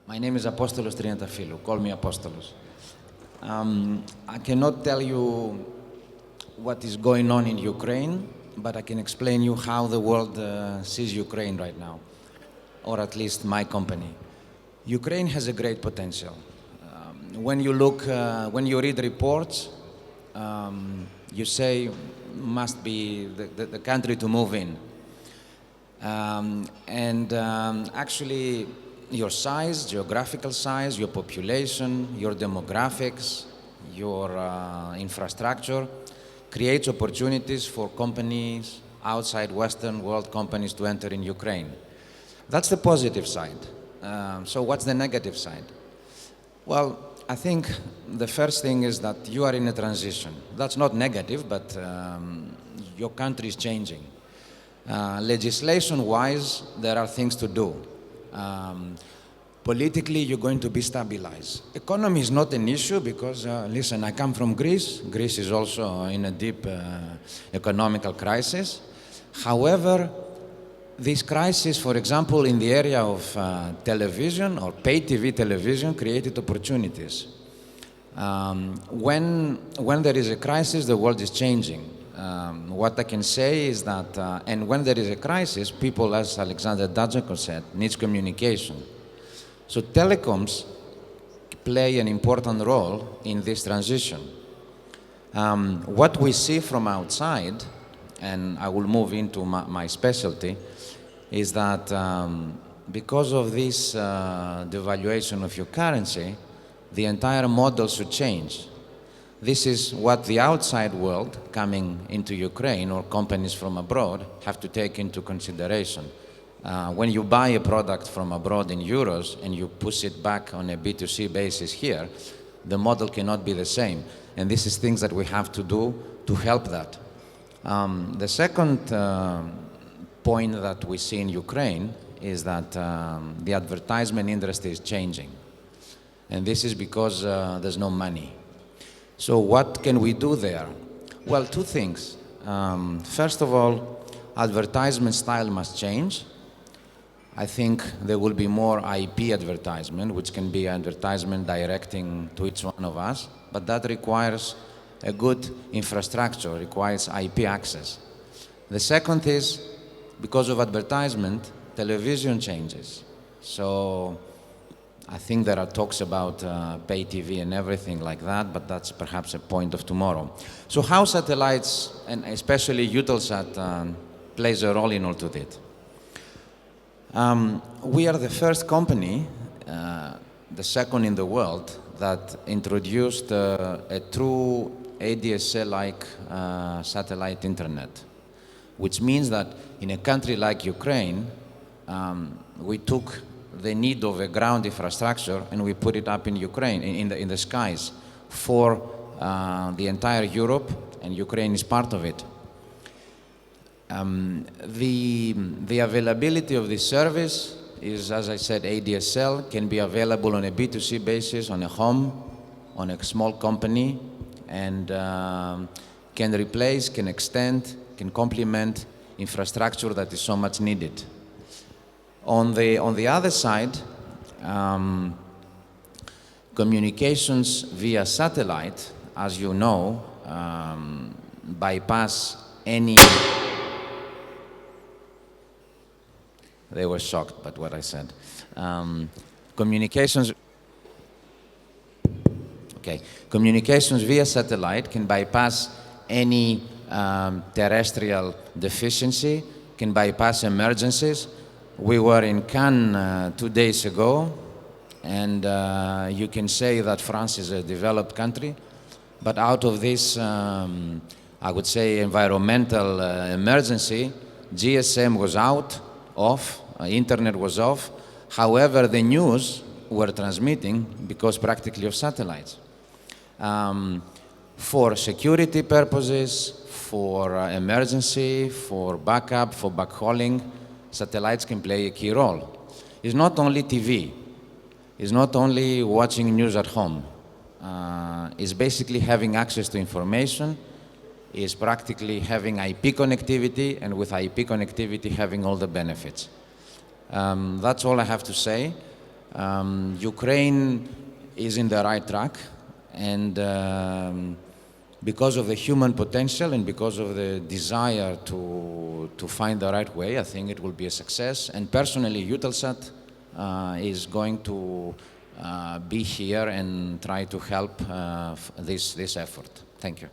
My name is Apostolos Tриантафиллу. Call me Apostolos. I cannot tell you what is going on in Ukraine, but I can explain you how the world sees Ukraine right now, or at least my company. Ukraine has a great potential. When you read reports, you say must be the country to move in. Actually, your size, geographical size, your population, your demographics, your infrastructure creates opportunities for companies, outside Western world companies, to enter in Ukraine. That's the positive side. So what's the negative side? Well, I think the first thing is that you are in a transition. That's not negative, but your country is changing. Legislation-wise, there are things to do. Politically, you're going to be stabilized. Economy is not an issue because, listen, I come from Greece. Greece is also in a deep economical crisis. However, this crisis, for example, in the area of television or pay TV television, created opportunities. When there is a crisis, the world is changing. What I can say is that, and when there is a crisis, people, as Alexander Dadjakov said, needs communication. So telecoms play an important role in this transition. What we see from outside, and I will move into my specialty, is that because of this devaluation of your currency, the entire model should change. This is what the outside world coming into Ukraine or companies from abroad have to take into consideration. When you buy a product from abroad in euros and you push it back on a B2C basis here, the model cannot be the same. And this is things that we have to do to help that. The second point that we see in Ukraine is that the advertisement industry is changing. And this is because there's no money. So what can we do there? Well, two things. First of all, advertisement style must change. I think there will be more IP advertisement, which can be advertisement directing to each one of us, but that requires a good infrastructure, requires IP access. The second is, because of advertisement, television changes. So I think there are talks about pay TV and everything like that, but that's perhaps a point of tomorrow. So how satellites, and especially Eutelsat, plays a role in all of it? We are the first company, the second in the world, that introduced a true ADSL-like satellite internet, which means that in a country like Ukraine, we took the need of a ground infrastructure and we put it up in Ukraine, in the skies, for the entire Europe, and Ukraine is part of it. The availability of this service is, as I said, ADSL, can be available on a B2C basis, on a home, on a small company, and can replace, can extend, can complement infrastructure that is so much needed. On the other side, communications via satellite, as you know, bypass any... They were shocked by what I said. Communications via satellite can bypass any terrestrial deficiency, can bypass emergencies. We were in Cannes 2 days ago, and you can say that France is a developed country, but out of this, I would say, environmental emergency, GSM was off, internet was off. However, the news were transmitting because practically of satellites. For security purposes, for emergency, for backup, for backhauling, satellites can play a key role. It's not only TV. It's not only watching news at home. It's basically having access to information. It's practically having IP connectivity, and with IP connectivity having all the benefits. That's all I have to say. Ukraine is in the right track, and because of the human potential and because of the desire to find the right way, I think it will be a success. And personally, Eutelsat is going to be here and try to help this effort. Thank you.